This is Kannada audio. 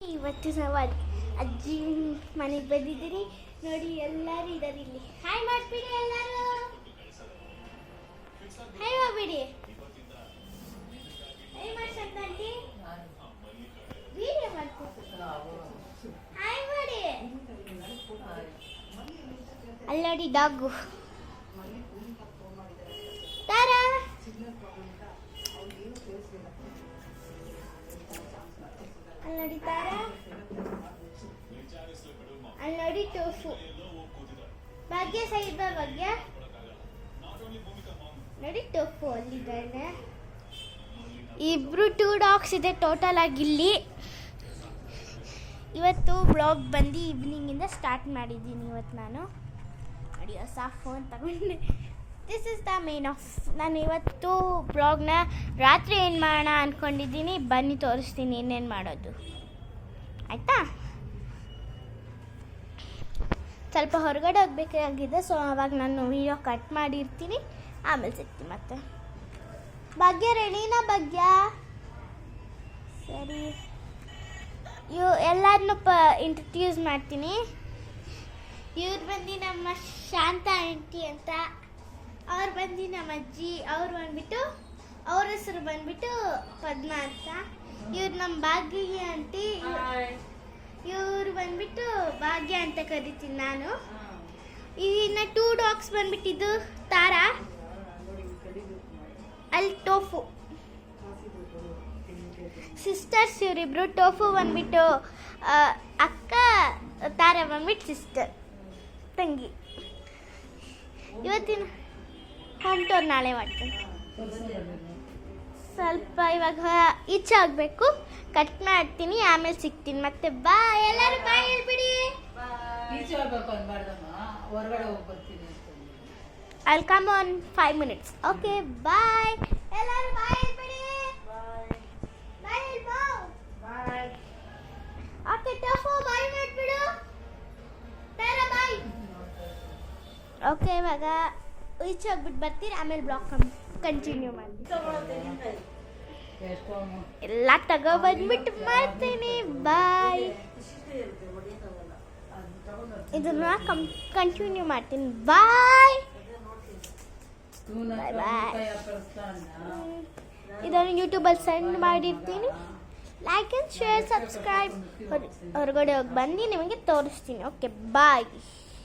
ಇವತ್ತು ನಾವು ಅಜ್ಜಿ ಮನೆಗೆ ಬಂದಿದ್ದೀರಿ ನೋಡಿ. ಎಲ್ಲರೂ ಇದ್ದಾರೆ ಇಲ್ಲಿ. ಹಾಯ್ ಮಾಡ್ಬಿಡಿ ಎಲ್ಲರೂ, ಹಾಯ್ ಮಾಡ್ಬಿಡಿ. ಹಾಯ್ ಮಾಡ್ಸಂತಿ ವಿಡಿಯೋ ಮಾಡ್ತೀನಿ. ಹಾಯ್ ಮಾಡಿ. ಅಲ್ಲಿ ನೋಡಿ ಡಾಗು ತಾರಾ. ಅಲ್ಲಿ ನೋಡಿ ತಾರಾ, ಅಲ್ಲಿ ನೋಡಿ ಟೋಫು. ಭಾಗ್ಯ ಸೈಡ್ ಭಾಗ್ಯ ನೋಡಿ ಟೋಫು ಅಲ್ಲಿದ್ದಾನೆ. ಇಬ್ರು 2 ಡಾಗ್ಸ್ ಇದೆ ಟೋಟಲ್ ಆಗಿ ಇಲ್ಲಿ. ಇವತ್ತು ಬ್ಲಾಗ್ ಬಂದು ಈವ್ನಿಂಗಿಂದ ಸ್ಟಾರ್ಟ್ ಮಾಡಿದ್ದೀನಿ. ಇವತ್ತು ನಾನು ನೋಡಿ ಹೊಸ ಫೋನ್ ತಗೊಂಡೆ. This is the main of. ನಾನು ಇವತ್ತು ಬ್ಲಾಗ್ನ ರಾತ್ರಿ ಏನು ಮಾಡೋಣ ಅಂದ್ಕೊಂಡಿದ್ದೀನಿ. ಬನ್ನಿ ತೋರಿಸ್ತೀನಿ ಏನೇನು ಮಾಡೋದು, ಆಯಿತಾ? ಸ್ವಲ್ಪ ಹೊರಗಡೆ ಹೋಗ್ಬೇಕಾಗಿದೆ, ಸೊ ಅವಾಗ ನಾನು ವೀಡಿಯೋ ಕಟ್ ಮಾಡಿರ್ತೀನಿ, ಆಮೇಲೆ ಸಿಗ್ತೀನಿ ಮತ್ತೆ. ಭಾಗ್ಯ ರೆಡಿನಾ? ಭಾಗ್ಯ ಸರಿ. ಎಲ್ಲರನ್ನೂ ಇಂಟ್ರಡ್ಯೂಸ್ ಮಾಡ್ತೀನಿ. ಇವ್ರು ಬಂದು ನಮ್ಮ ಶಾಂತ ಆಂಟಿ ಅಂತ, ಅವ್ರು ಬಂದು ನಮ್ಮ ಅಜ್ಜಿ, ಅವ್ರು ಬಂದ್ಬಿಟ್ಟು ಅವ್ರ ಹೆಸರು ಬಂದ್ಬಿಟ್ಟು ಪದ್ಮ ಅಂತ. ಇವ್ರು ನಮ್ಮ ಭಾಗ್ಯ ಆಂಟಿ, ಇವ್ರು ಬಂದ್ಬಿಟ್ಟು ಭಾಗ್ಯ ಅಂತ ಕರಿತೀನಿ ನಾನು. ಇನ್ನು 2 ಡಾಗ್ಸ್ ಬಂದ್ಬಿಟ್ಟಿದ್ದು ತಾರಾ, ಅಲ್ಲಿ ಟೋಫು. ಸಿಸ್ಟರ್ಸ್ ಇವರಿಬ್ರು. ಟೋಫು ಬಂದ್ಬಿಟ್ಟು ಅಕ್ಕ, ತಾರಾ ಬಂದ್ಬಿಟ್ಟು ಸಿಸ್ಟರ್, ತಂಗಿ. ಇವತ್ತಿನ ಹೋಮ್ ಟೂರ್ ನಾಳೆ ಮಾಡ್ತೀನಿ. ಸ್ವಲ್ಪ ಇವಾಗ ಈಚೆ ಆಗಬೇಕು, ಕಟ್ ಮಾಡ್ತೀನಿ, ಆಮೇಲೆ ಸಿಗ್ತೀನಿ ಮತ್ತೆ. ಬಾಯ್ ಎಲ್ಲರೂ, ಬಾಯ್ ಹೇಳ್ಬಿಡಿ. I'll come on 5 minutes. Okay, bye. ಎಲ್ಲರೂ ಬಾಯ್ ಹೇಳ್ಬಿಡಿ. ಬಾಯ್ ಹೇಳ್ಬೋ. ಬಾಯ್. ಓಕೆ ಟಫು ಬಾಯ್ ಮಾಡ್ಬಿಡು. ತಾರಾ ಬಾಯ್. ಓಕೆ, ಇವಾಗ ಈಚೆ ಹೋಗ್ಬಿಟ್ಟು ಬರ್ತೀರಿ, ಆಮೇಲೆ ಬ್ಲಾಗ್ ಕಂಟಿನ್ಯೂ ಮಾಡ್ತೀನಿ. ಎಲ್ಲ ತಗೊಬಂದ್ಬಿಟ್ಟು ಮಾಡ್ತೀನಿ. ಬಾಯ್. ಇದನ್ನ ಕಂಟಿನ್ಯೂ ಮಾಡ್ತೀನಿ. ಬಾಯ್ ಬಾಯ್ ಬಾಯ್. ಇದನ್ನು ಯೂಟ್ಯೂಬಲ್ಲಿ ಸೆಂಡ್ ಮಾಡಿರ್ತೀನಿ. Like and share, subscribe. ಹೊರಗಡೆ ಹೋಗಿ ಬಂದು ನಿಮಗೆ ತೋರಿಸ್ತೀನಿ. ಓಕೆ ಬಾಯ್.